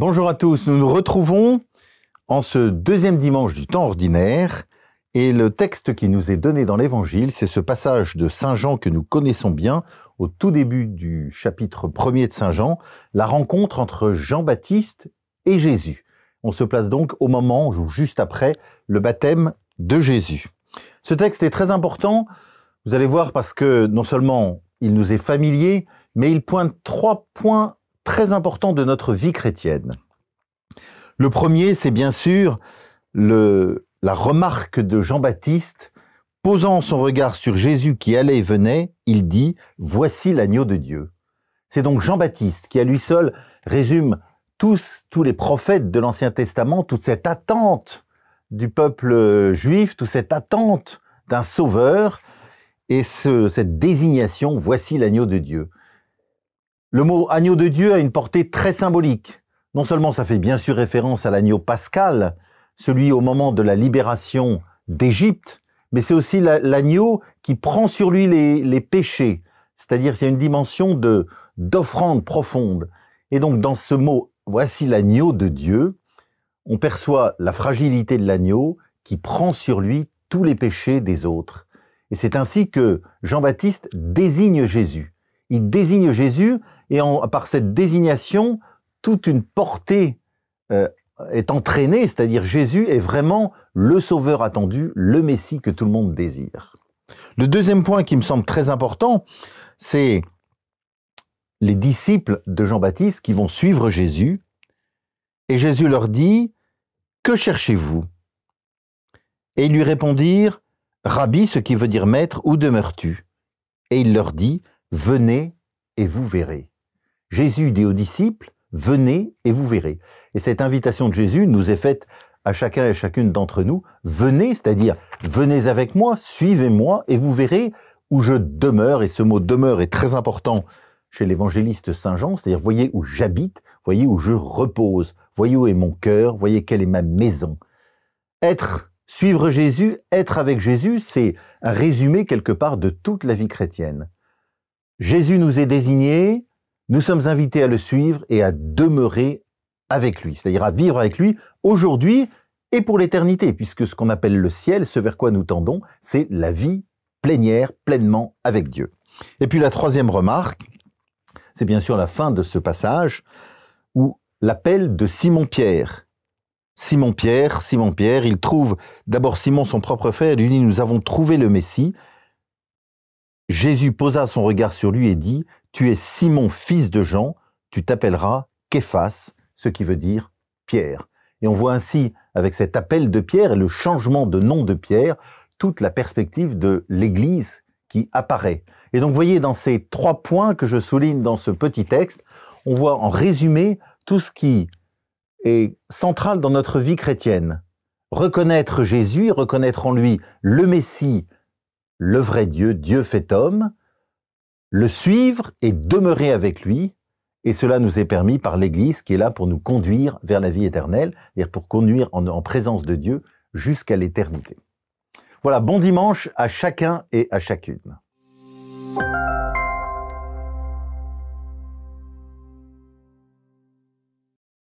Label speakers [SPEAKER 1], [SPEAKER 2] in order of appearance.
[SPEAKER 1] Bonjour à tous, nous nous retrouvons en ce deuxième dimanche du temps ordinaire et le texte qui nous est donné dans l'Évangile, c'est ce passage de Saint Jean que nous connaissons bien au tout début du chapitre 1er de Saint Jean, la rencontre entre Jean-Baptiste et Jésus. On se place donc au moment ou juste après le baptême de Jésus. Ce texte est très important, vous allez voir, parce que non seulement il nous est familier, mais il pointe 3 points très importants de notre vie chrétienne. Le premier, c'est bien sûr la remarque de Jean-Baptiste. Posant son regard sur Jésus qui allait et venait, il dit « Voici l'agneau de Dieu ». C'est donc Jean-Baptiste qui à lui seul résume tous les prophètes de l'Ancien Testament, toute cette attente du peuple juif, toute cette attente d'un sauveur et cette désignation « Voici l'agneau de Dieu ». Le mot « agneau de Dieu » a une portée très symbolique. Non seulement ça fait bien sûr référence à l'agneau pascal, celui au moment de la libération d'Égypte, mais c'est aussi l'agneau qui prend sur lui les péchés. C'est-à-dire qu'il y a une dimension d'offrande profonde. Et donc dans ce mot « voici l'agneau de Dieu », on perçoit la fragilité de l'agneau qui prend sur lui tous les péchés des autres. Et c'est ainsi que Jean-Baptiste désigne Jésus. Il désigne Jésus et par cette désignation, toute une portée est entraînée, c'est-à-dire Jésus est vraiment le sauveur attendu, le Messie que tout le monde désire. Le deuxième point qui me semble très important, c'est les disciples de Jean-Baptiste qui vont suivre Jésus. Et Jésus leur dit « Que cherchez-vous » Et ils lui répondirent « Rabbi », ce qui veut dire maître, où demeures-tu? Et il leur dit « Venez et vous verrez ». Jésus dit aux disciples « Venez et vous verrez ». Et cette invitation de Jésus nous est faite à chacun et à chacune d'entre nous. Venez, c'est-à-dire venez avec moi, suivez-moi et vous verrez où je demeure. Et ce mot « demeure » est très important chez l'évangéliste Saint Jean, c'est-à-dire voyez où j'habite, voyez où je repose, voyez où est mon cœur, voyez quelle est ma maison. Suivre Jésus, être avec Jésus, c'est un résumé quelque part de toute la vie chrétienne. Jésus nous est désigné, nous sommes invités à le suivre et à demeurer avec lui, c'est-à-dire à vivre avec lui aujourd'hui et pour l'éternité, puisque ce qu'on appelle le ciel, ce vers quoi nous tendons, c'est la vie plénière, pleinement avec Dieu. Et puis la troisième remarque, c'est bien sûr la fin de ce passage, où l'appel de Simon-Pierre. Simon-Pierre, il trouve d'abord Simon, son propre frère, et lui dit « Nous avons trouvé le Messie ». Jésus posa son regard sur lui et dit « Tu es Simon, fils de Jean, tu t'appelleras Képhas », ce qui veut dire Pierre. Et on voit ainsi, avec cet appel de Pierre et le changement de nom de Pierre, toute la perspective de l'Église qui apparaît. Et donc, vous voyez, dans ces 3 points que je souligne dans ce petit texte, on voit en résumé tout ce qui est central dans notre vie chrétienne. Reconnaître Jésus, reconnaître en lui le Messie, le vrai Dieu, Dieu fait homme, le suivre et demeurer avec lui, et cela nous est permis par l'Église qui est là pour nous conduire vers la vie éternelle, c'est-à-dire pour conduire en présence de Dieu jusqu'à l'éternité. Voilà, bon dimanche à chacun et à chacune.